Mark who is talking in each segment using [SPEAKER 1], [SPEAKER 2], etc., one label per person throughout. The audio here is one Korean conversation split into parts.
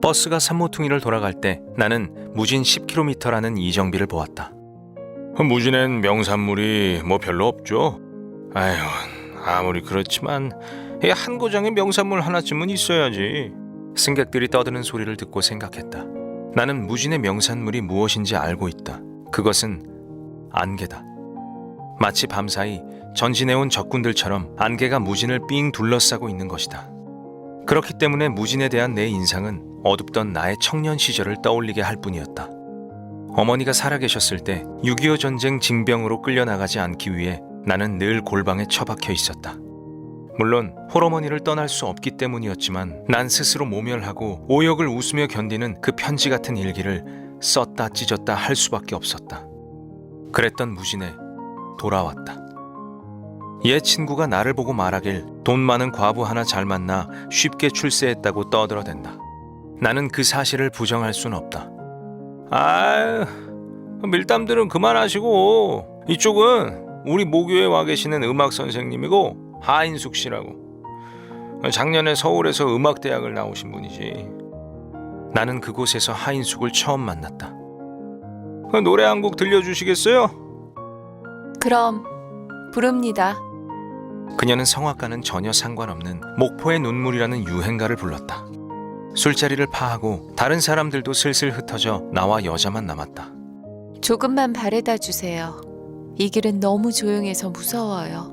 [SPEAKER 1] 버스가 산모퉁이를 돌아갈 때 나는 무진 10km라는 이정비를 보았다. 무진엔 명산물이 뭐 별로 없죠. 아휴, 아무리 그렇지만 한 고장에 명산물 하나쯤은 있어야지. 승객들이 떠드는 소리를 듣고 생각했다. 나는 무진의 명산물이 무엇인지 알고 있다. 그것은 안개다. 마치 밤사이 전진해온 적군들처럼 안개가 무진을 삥 둘러싸고 있는 것이다. 그렇기 때문에 무진에 대한 내 인상은 어둡던 나의 청년 시절을 떠올리게 할 뿐이었다. 어머니가 살아계셨을 때 6.25 전쟁 징병으로 끌려나가지 않기 위해 나는 늘 골방에 처박혀 있었다. 물론 홀어머니를 떠날 수 없기 때문이었지만 난 스스로 모멸하고 오역을 웃으며 견디는 그 편지 같은 일기를 썼다 찢었다 할 수밖에 없었다. 그랬던 무진에 돌아왔다. 옛 친구가 나를 보고 말하길 돈 많은 과부 하나 잘 만나 쉽게 출세했다고 떠들어댄다. 나는 그 사실을 부정할 순 없다. 아유, 밀담들은 그만하시고 이쪽은 우리 모교에 와 계시는 음악 선생님이고 하인숙 씨라고. 작년에 서울에서 음악대학을 나오신 분이지. 나는 그곳에서 하인숙을 처음 만났다. 노래 한 곡 들려주시겠어요?
[SPEAKER 2] 그럼 부릅니다.
[SPEAKER 1] 그녀는 성악과는 전혀 상관없는 목포의 눈물이라는 유행가를 불렀다. 술자리를 파하고 다른 사람들도 슬슬 흩어져 나와 여자만 남았다.
[SPEAKER 2] 조금만 바래다 주세요. 이 길은 너무 조용해서 무서워요.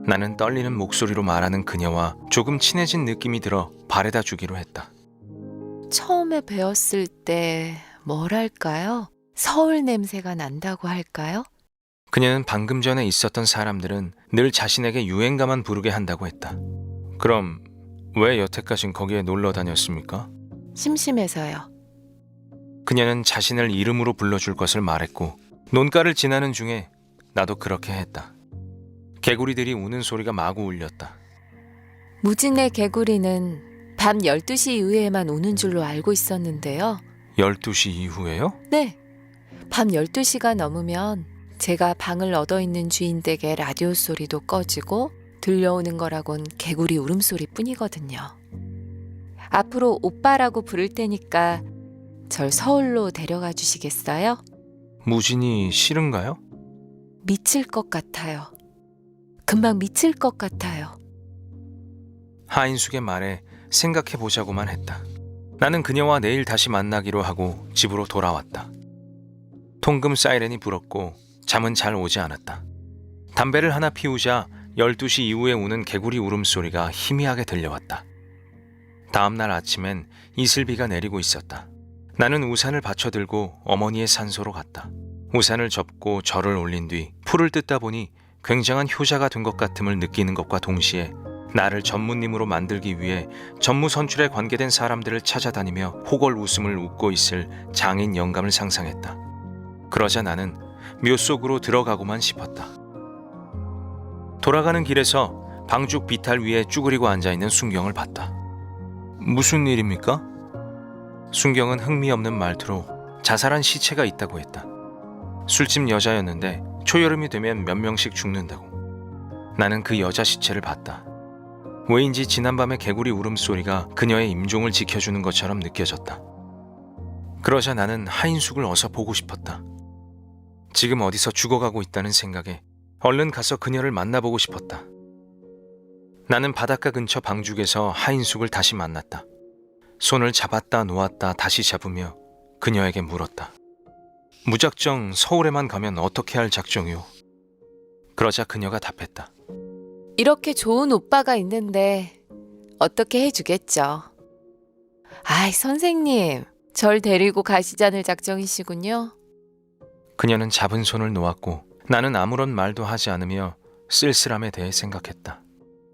[SPEAKER 1] 나는 떨리는 목소리로 말하는 그녀와 조금 친해진 느낌이 들어 바래다 주기로 했다.
[SPEAKER 2] 처음에 배웠을 때 뭐랄까요? 서울 냄새가 난다고 할까요?
[SPEAKER 1] 그녀는 방금 전에 있었던 사람들은 늘 자신에게 유행가만 부르게 한다고 했다. 그럼 왜 여태까진 거기에 놀러 다녔습니까?
[SPEAKER 2] 심심해서요.
[SPEAKER 1] 그녀는 자신을 이름으로 불러줄 것을 말했고 논가를 지나는 중에 나도 그렇게 했다. 개구리들이 우는 소리가 마구 울렸다.
[SPEAKER 2] 무진의 개구리는 밤 12시 이후에만 우는 줄로 알고 있었는데요.
[SPEAKER 1] 12시 이후에요?
[SPEAKER 2] 네. 밤 12시가 넘으면 제가 방을 얻어 있는 주인 댁의 라디오 소리도 꺼지고 들려오는 거라곤 개구리 울음소리 뿐이거든요. 앞으로 오빠라고 부를 테니까 절 서울로 데려가 주시겠어요?
[SPEAKER 1] 무진이 싫은가요?
[SPEAKER 2] 미칠 것 같아요. 금방 미칠 것 같아요.
[SPEAKER 1] 하인숙의 말에 생각해보자고만 했다. 나는 그녀와 내일 다시 만나기로 하고 집으로 돌아왔다. 통금 사이렌이 불었고 잠은 잘 오지 않았다. 담배를 하나 피우자 12시 이후에 우는 개구리 울음소리가 희미하게 들려왔다. 다음날 아침엔 이슬비가 내리고 있었다. 나는 우산을 받쳐들고 어머니의 산소로 갔다. 우산을 접고 절을 올린 뒤 풀을 뜯다 보니 굉장한 효자가 된 것 같음을 느끼는 것과 동시에 나를 전무님으로 만들기 위해 전무 선출에 관계된 사람들을 찾아다니며 호걸 웃음을 웃고 있을 장인 영감을 상상했다. 그러자 나는 묘 속으로 들어가고만 싶었다. 돌아가는 길에서 방죽 비탈 위에 쭈그리고 앉아있는 순경을 봤다. 무슨 일입니까? 순경은 흥미없는 말투로 자살한 시체가 있다고 했다. 술집 여자였는데 초여름이 되면 몇 명씩 죽는다고. 나는 그 여자 시체를 봤다. 왜인지 지난밤의 개구리 울음소리가 그녀의 임종을 지켜주는 것처럼 느껴졌다. 그러자 나는 하인숙을 어서 보고 싶었다. 지금 어디서 죽어가고 있다는 생각에 얼른 가서 그녀를 만나보고 싶었다. 나는 바닷가 근처 방죽에서 하인숙을 다시 만났다. 손을 잡았다 놓았다 다시 잡으며 그녀에게 물었다. 무작정 서울에만 가면 어떻게 할 작정이오? 그러자 그녀가 답했다.
[SPEAKER 2] 이렇게 좋은 오빠가 있는데 어떻게 해주겠죠. 아이, 선생님, 절 데리고 가시자는 작정이시군요.
[SPEAKER 1] 그녀는 잡은 손을 놓았고 나는 아무런 말도 하지 않으며 쓸쓸함에 대해 생각했다.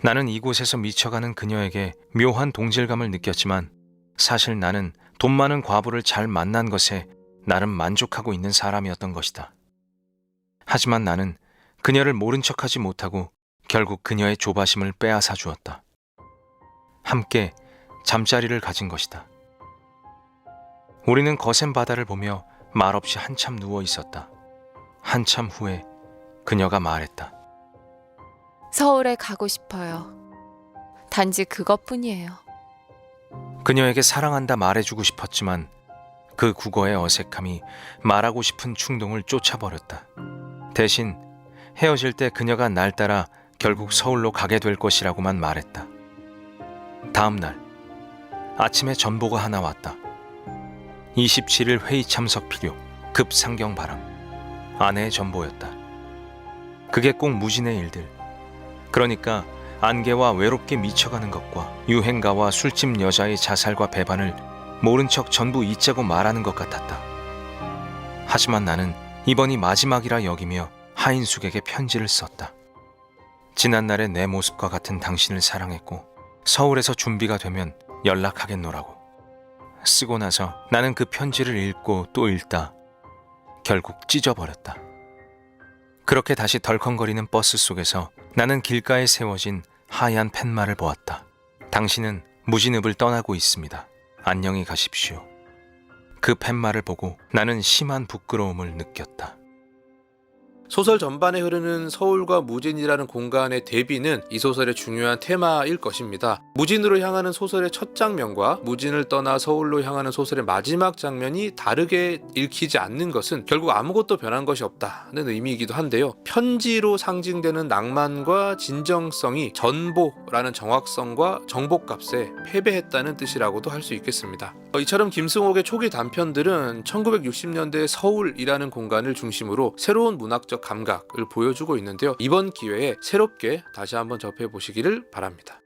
[SPEAKER 1] 나는 이곳에서 미쳐가는 그녀에게 묘한 동질감을 느꼈지만 사실 나는 돈 많은 과부를 잘 만난 것에 나름 만족하고 있는 사람이었던 것이다. 하지만 나는 그녀를 모른 척하지 못하고 결국 그녀의 조바심을 빼앗아 주었다. 함께 잠자리를 가진 것이다. 우리는 거센 바다를 보며 말없이 한참 누워 있었다. 한참 후에 그녀가 말했다.
[SPEAKER 2] 서울에 가고 싶어요. 단지 그것뿐이에요.
[SPEAKER 1] 그녀에게 사랑한다 말해주고 싶었지만 그 국어의 어색함이 말하고 싶은 충동을 쫓아버렸다. 대신 헤어질 때 그녀가 날 따라 결국 서울로 가게 될 것이라고만 말했다. 다음 날 아침에 전보가 하나 왔다. 27일 회의 참석 필요, 급 상경 바람. 아내의 전보였다. 그게 꼭 무진의 일들. 그러니까 안개와 외롭게 미쳐가는 것과 유행가와 술집 여자의 자살과 배반을 모른 척 전부 잊자고 말하는 것 같았다. 하지만 나는 이번이 마지막이라 여기며 하인숙에게 편지를 썼다. 지난날의 내 모습과 같은 당신을 사랑했고 서울에서 준비가 되면 연락하겠노라고. 쓰고 나서 나는 그 편지를 읽고 또 읽다 결국 찢어버렸다. 그렇게 다시 덜컹거리는 버스 속에서 나는 길가에 세워진 하얀 팻말을 보았다. 당신은 무진읍을 떠나고 있습니다. 안녕히 가십시오. 그 팻말을 보고 나는 심한 부끄러움을 느꼈다.
[SPEAKER 3] 소설 전반에 흐르는 서울과 무진이라는 공간의 대비는 이 소설의 중요한 테마일 것입니다. 무진으로 향하는 소설의 첫 장면과 무진을 떠나 서울로 향하는 소설의 마지막 장면이 다르게 읽히지 않는 것은 결국 아무것도 변한 것이 없다는 의미이기도 한데요. 편지로 상징되는 낭만과 진정성이 전보라는 정확성과 정보값에 패배했다는 뜻이라고도 할 수 있겠습니다. 이처럼 김승옥의 초기 단편들은 1960년대 서울이라는 공간을 중심으로 새로운 문학적 감각을 보여주고 있는데요. 이번 기회에 새롭게 다시 한번 접해보시기를 바랍니다.